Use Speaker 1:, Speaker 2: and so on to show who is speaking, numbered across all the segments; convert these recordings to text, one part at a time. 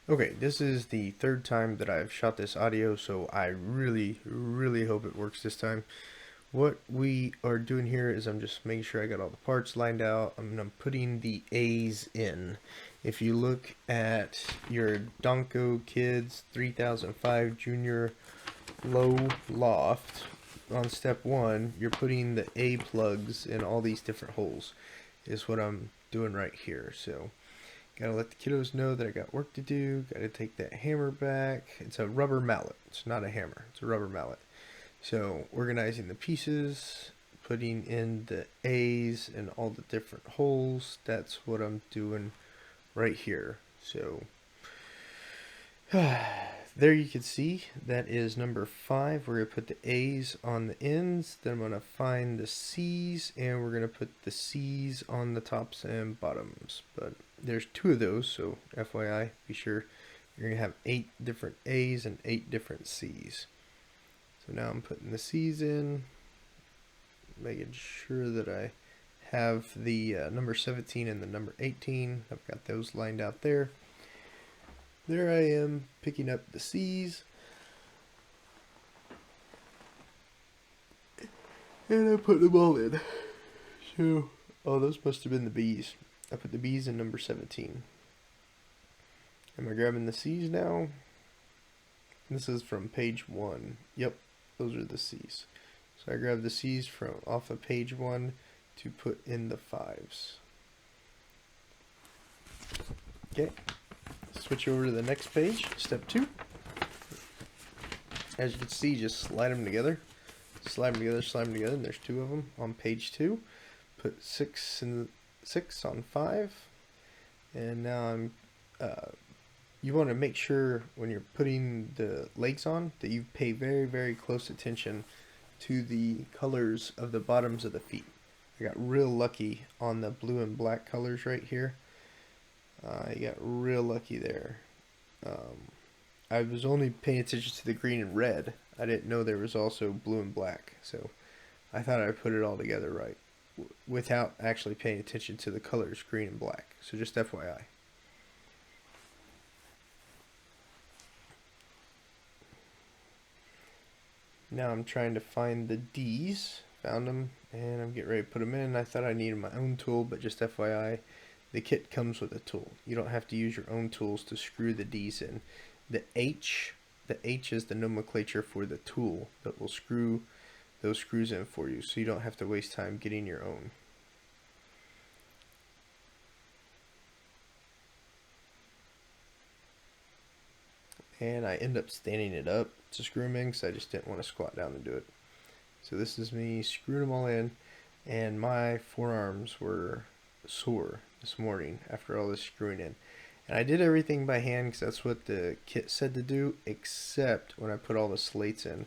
Speaker 1: Okay, this is the third time that I've shot this audio, so I really hope it works this time. What we are doing here is I'm just making sure I got all the parts lined out. I'm putting the A's in. If you look at your Donco Kids 3005 Junior Low Loft, on step 1, you're putting the A plugs in all these different holes, is what I'm doing right here. So gotta let the kiddos know that I got work to do. Gotta take that hammer back. It's a rubber mallet. It's not a hammer. It's a rubber mallet. So organizing the pieces, putting in the A's in all the different holes. That's what I'm doing right here. So there you can see that is number 5. We're going to put the A's on the ends. Then I'm going to find the C's, and we're going to put the C's on the tops and bottoms. But there's 2 of those, so FYI, be sure you're going to have 8 different A's and 8 different C's. So now I'm putting the C's in, making sure that I have the number 17 and the number 18. I've got those lined out there. There I am, picking up the C's. And I put them all in. So, oh, those must have been the B's. I put the B's in number 17. Am I grabbing the C's now? This is from page 1. Yep, those are the C's. So I grabbed the C's from off of page 1 to put in the 5s. Okay. Switch over to the next page, step 2. As you can see, just slide them together. Slide them together, slide them together, and there's 2 of them on page 2. Put 6 on 5. And now I'm, you want to make sure when you're putting the legs on that you pay very close attention to the colors of the bottoms of the feet. I got real lucky on the blue and black colors right here. I got real lucky there. I was only paying attention to the green and red. I didn't know there was also blue and black, so I thought I put it all together right without actually paying attention to the colors green and black. So just FYI. Now I'm trying to find the D's. Found them, and I'm getting ready to put them in. I thought I needed my own tool, but just FYI, the kit comes with a tool. You don't have to use your own tools to screw the D's in. The H is the nomenclature for the tool that will screw those screws in for you, so you don't have to waste time getting your own. And I end up standing it up to screw them in because I just didn't want to squat down and do it. So this is me screwing them all in, and my forearms were sore this morning after all this screwing in. And I did everything by hand because that's what the kit said to do, except when I put all the slates in.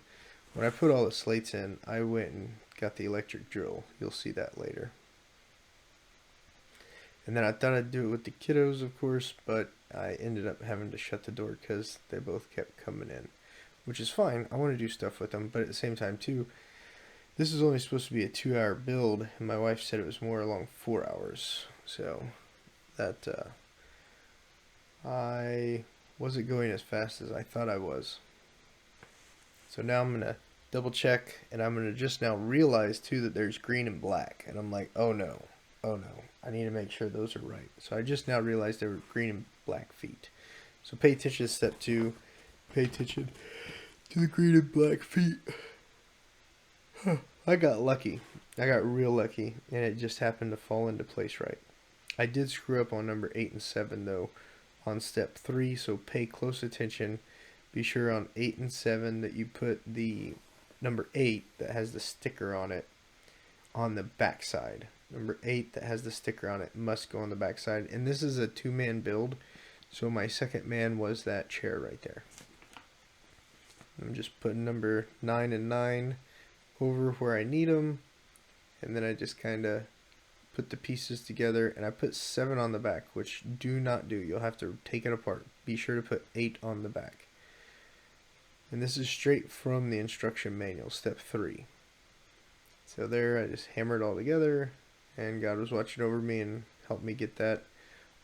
Speaker 1: When I put all the slates in, I went and got the electric drill. You'll see that later. And then I thought I'd do it with the kiddos, of course, but I ended up having to shut the door because they both kept coming in, which is fine. I want to do stuff with them, but at the same time, too, this is only supposed to be a 2-hour build, and my wife said it was more along 4 hours. So that I wasn't going as fast as I thought I was. So now I'm going to double check, and I'm going to just now realize too that there's green and black, and I'm like, oh no, I need to make sure those are right. So I just now realized there were green and black feet. So pay attention to step 2. Pay attention to the green and black feet. I got lucky. I got real lucky, and it just happened to fall into place right. I did screw up on number 8 and 7 though on step 3, so pay close attention. Be sure on 8 and 7 that you put the number 8 that has the sticker on it on the back side. Number 8 that has the sticker on it must go on the back side, and this is a 2-man build, so my second man was that chair right there. I'm just putting number 9 and 9 over where I need them, and then I just kind of put the pieces together, and I put 7 on the back, which do not do. You'll have to take it apart. Be sure to put 8 on the back. And this is straight from the instruction manual, step 3. So there, I just hammered it all together, and God was watching over me and helped me get that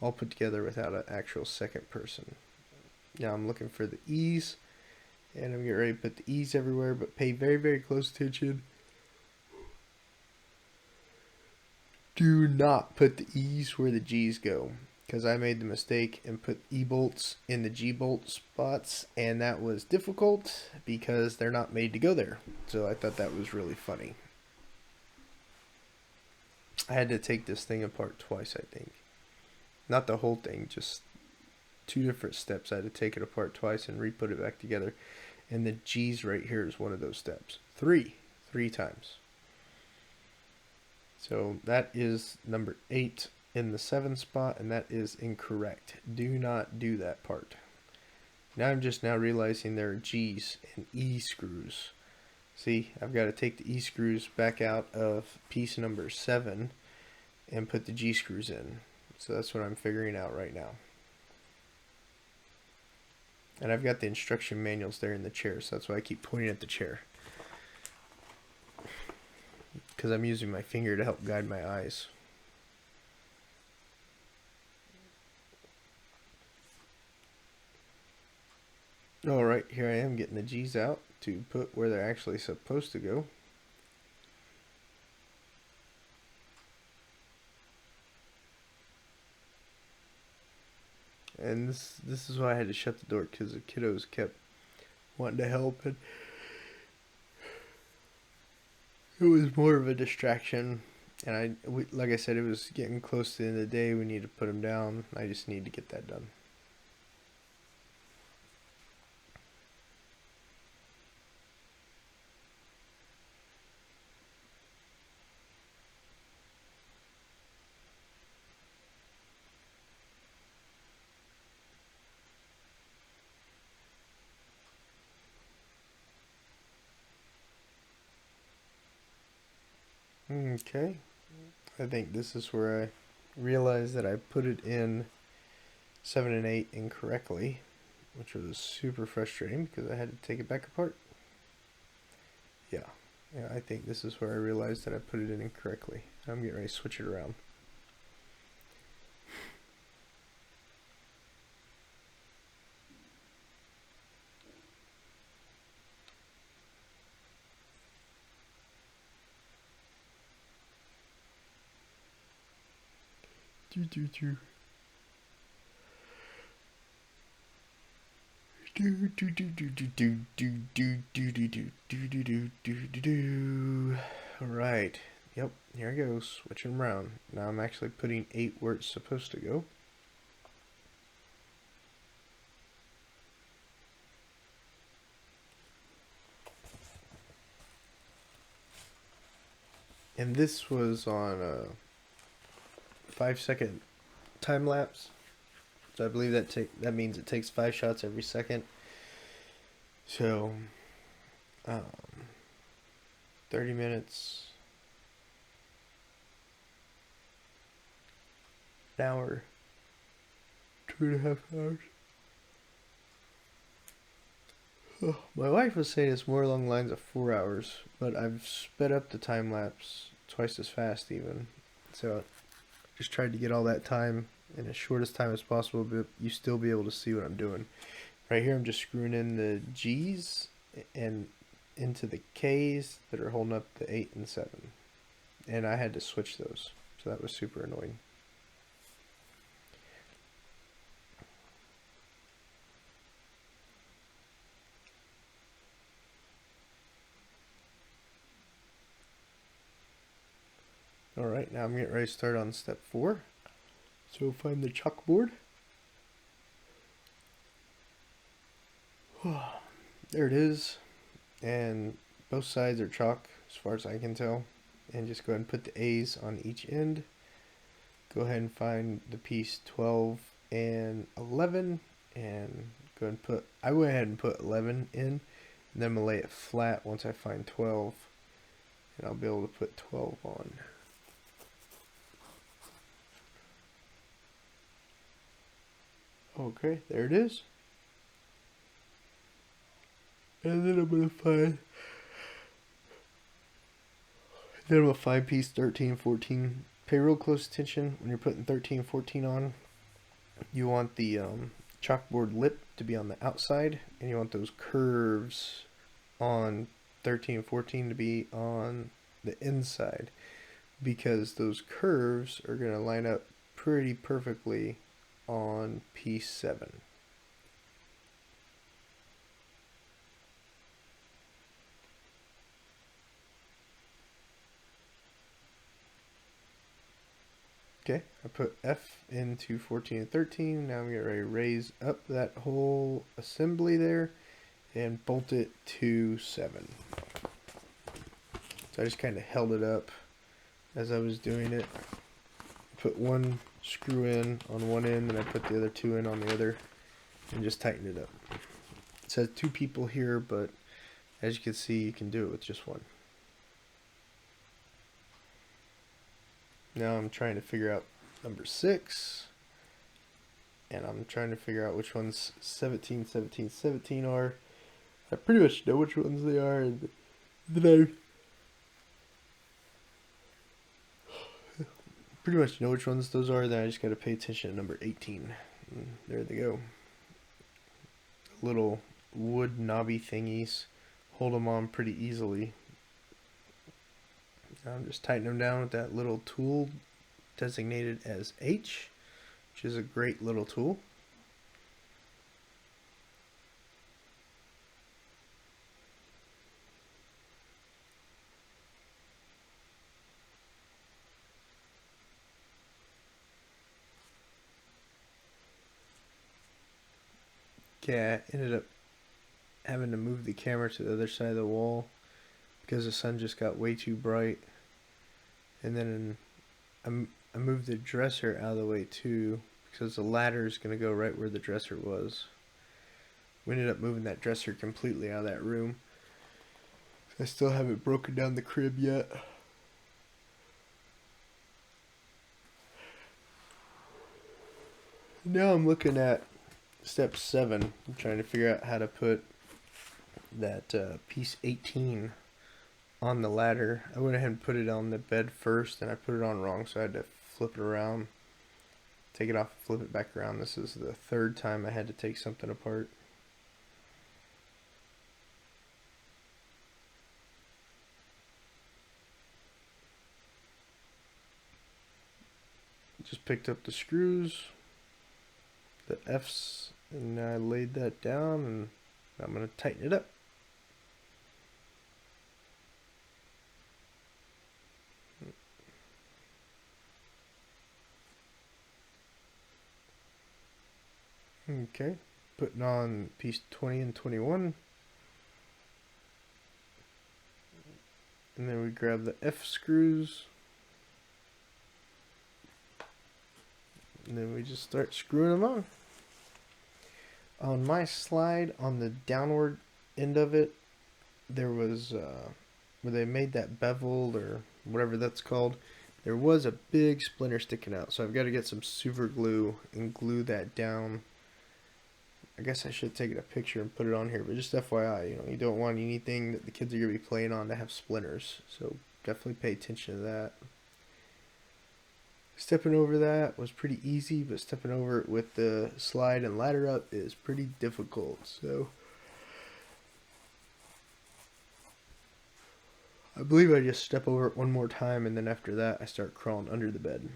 Speaker 1: all put together without an actual second person. Now I'm looking for the E's, and I'm getting ready to put the E's everywhere, but pay very, very close attention. Do not put the E's where the G's go, because I made the mistake and put E bolts in the G bolt spots, and that was difficult because they're not made to go there. So I thought that was really funny. I had to take this thing apart twice, I think. Not the whole thing, just 2 different steps. I had to take it apart twice and re-put it back together. And the G's right here is one of those steps. Three times. So that is number 8 in the 7 spot, and that is incorrect. Do not do that part. Now I'm just now realizing there are G's and E screws. See, I've got to take the E screws back out of piece number 7 and put the G screws in. So that's what I'm figuring out right now. And I've got the instruction manuals there in the chair, so that's why I keep pointing at the chair. Because I'm using my finger to help guide my eyes. Alright, here I am getting the G's out to put where they're actually supposed to go. And this is why I had to shut the door, because the kiddos kept wanting to help, and it was more of a distraction. And like I said, it was getting close to the end of the day. We need to put them down. I just need to get that done. Okay, I think this is where I realized that I put it in 7 and 8 incorrectly, which was super frustrating because I had to take it back apart. Yeah, I think this is where I realized that I put it in incorrectly. I'm getting ready to switch it around. Alright, yep, here I go, switching around. Now I'm actually putting 8 where it's supposed to go. And this was on a 5-second time lapse. So I believe that means it takes 5 shots every second. So 30 minutes, an hour, 2.5 hours. Oh, my wife was saying it's more along the lines of 4 hours, but I've sped up the time lapse twice as fast even. So just tried to get all that time in as short as time as possible, but you still be able to see what I'm doing. Right here I'm just screwing in the G's and into the K's that are holding up the 8 and 7. And I had to switch those, so that was super annoying. Alright, now I'm getting ready to start on step 4. So find the chalkboard. There it is. And both sides are chalk as far as I can tell. And just go ahead and put the A's on each end. Go ahead and find the piece 12 and 11. And go ahead and I went ahead and put 11 in. And then I'm going to lay it flat once I find 12. And I'll be able to put 12 on. Okay, there it is. And then I'm going to find piece 13 and 14. Pay real close attention when you're putting 13 and 14 on. You want the chalkboard lip to be on the outside, and you want those curves on 13 and 14 to be on the inside, because those curves are going to line up pretty perfectly on piece 7. Okay, I put F into 14 and 13. Now I'm getting ready to raise up that whole assembly there and bolt it to 7. So I just kind of held it up as I was doing it. Put one screw in on one end, and I put the other 2 in on the other, and just tightened it up. It says 2 people here, but as you can see, you can do it with just one. Now I'm trying to figure out number 6, and I'm trying to figure out which ones 17, 17, 17 are. I pretty much know which ones they are, and then I pretty much know which ones those are. Then I just got to pay attention to number 18. And there they go. Little wood knobby thingies. Hold them on pretty easily. I'm just tightening them down with that little tool designated as H, which is a great little tool. Okay, I ended up having to move the camera to the other side of the wall because the sun just got way too bright. And then I moved the dresser out of the way too, because the ladder is going to go right where the dresser was. We ended up moving that dresser completely out of that room. I still haven't broken down the crib yet. Now I'm looking at step 7. I'm trying to figure out how to put that piece 18 on the ladder. I went ahead and put it on the bed first, and I put it on wrong, so I had to flip it around, take it off, flip it back around. This is the 3rd time I had to take something apart. Just picked up the screws, the F's, and I laid that down, and I'm going to tighten it up. Okay, putting on piece 20 and 21. And then we grab the F screws. And then we just start screwing them on. On my slide, on the downward end of it, there was, where they made that bevel or whatever that's called, there was a big splinter sticking out. So I've got to get some super glue and glue that down. I guess I should take a picture and put it on here, but just FYI, you don't want anything that the kids are going to be playing on to have splinters. So definitely pay attention to that. Stepping over that was pretty easy, but stepping over it with the slide and ladder up is pretty difficult. So I believe I just step over it one more time, and then after that I start crawling under the bed.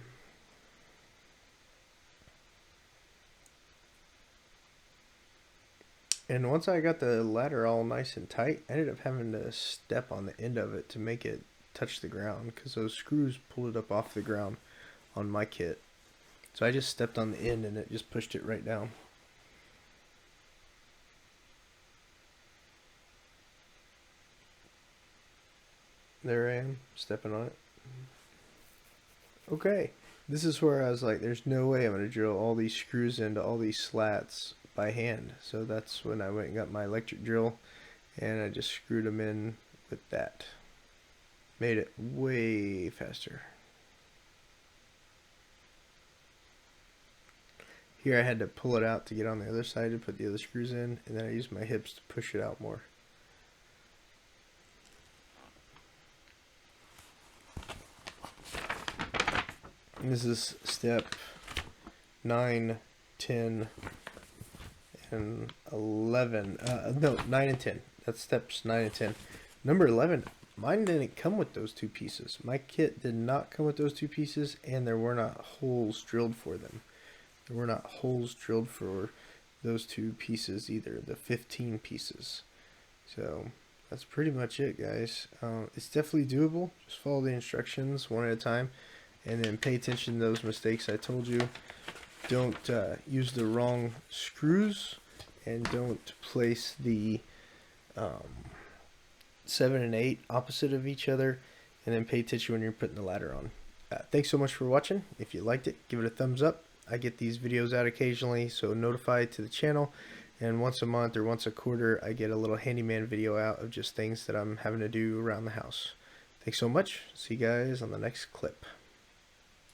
Speaker 1: And once I got the ladder all nice and tight, I ended up having to step on the end of it to make it touch the ground, because those screws pulled it up off the ground on my kit. So I just stepped on the end and it just pushed it right down. There I am, stepping on it. Okay, this is where I was like, there's no way I'm going to drill all these screws into all these slats by hand. So that's when I went and got my electric drill, and I just screwed them in with that. Made it way faster. Here I had to pull it out to get on the other side to put the other screws in, and then I used my hips to push it out more. And this is step 9, 10, and 11. No, 9 and 10. That's steps 9 and 10. Number 11, mine didn't come with those two pieces. My kit did not come with those two pieces, and there were not holes drilled for them. There were not holes drilled for those two pieces either, the 15 pieces. So that's pretty much it, guys. It's definitely doable. Just follow the instructions one at a time, and then pay attention to those mistakes I told you. Don't use the wrong screws, and don't place the 7 and 8 opposite of each other, and then pay attention when you're putting the ladder on. Thanks so much for watching. If you liked it, give it a thumbs up. I get these videos out occasionally, so notify to the channel, and once a month or once a quarter I get a little handyman video out of just things that I'm having to do around the house. Thanks so much. See you guys on the next clip.